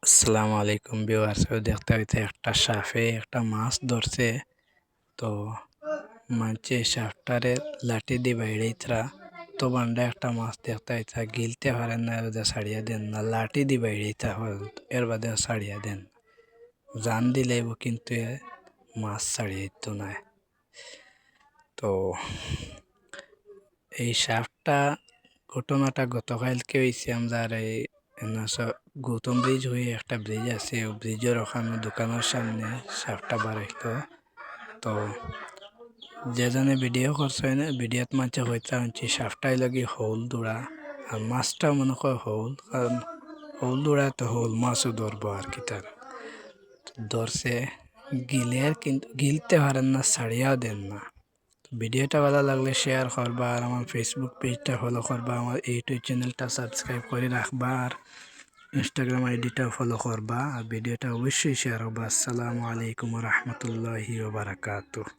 আসসালামু আলাইকুম ভিউয়ার্স, দেখতে হইতে একটা সাপে একটা মাছ ধরছে। তো মানছে সাপটারে লাঠি দিয়ে বাইরেইতরা। তো বান্ডা একটা মাছ দেখতে হইতা গিলতে পারেন না, ওদের ছাড়িয়া দেন না, লাঠি দিয়ে বাইরেইতা এর বাদে ছাড়িয়া দেন। জান দিলেইব কিন্তু মাছ ছাড়িয়ে তো না। তো এই সাপটা ঘটনাটা গতকালকে হয়েছে। আমার এই গৌতম ব্রিজ হয়ে একটা ব্রিজ আছে, ওই ব্রিজের ওখানে দোকানের সামনে সাপটা বাড়াইতো। তো যেজনে ভিডিও করছে না, ভিডিওত মাঝে হইতে আনছি সাপটাই লাগি হৌল দৌড়া, আর মাছটা মনে হয় হৌল, কারণ হৌল দৌড়া তো হৌল মাছও ধরবো আর কি। তার ধরছে, গিলে কিন্তু গিলতে পারেন না, ছাড়িয়াও দেন না। ভিডিওটা ভালো লাগলে শেয়ার করবা, আর আমার ফেসবুক পেজটা ফলো করবা, আমার ইউটিউব চ্যানেলটা সাবস্ক্রাইব করে রাখবা, আর ইনস্টাগ্রাম আইডিটা ফলো করবা, আর ভিডিওটা অবশ্যই শেয়ার করবা। আসসালামু আলাইকুম রহমতুল্লাহি ওয়া বারাকাতুহু।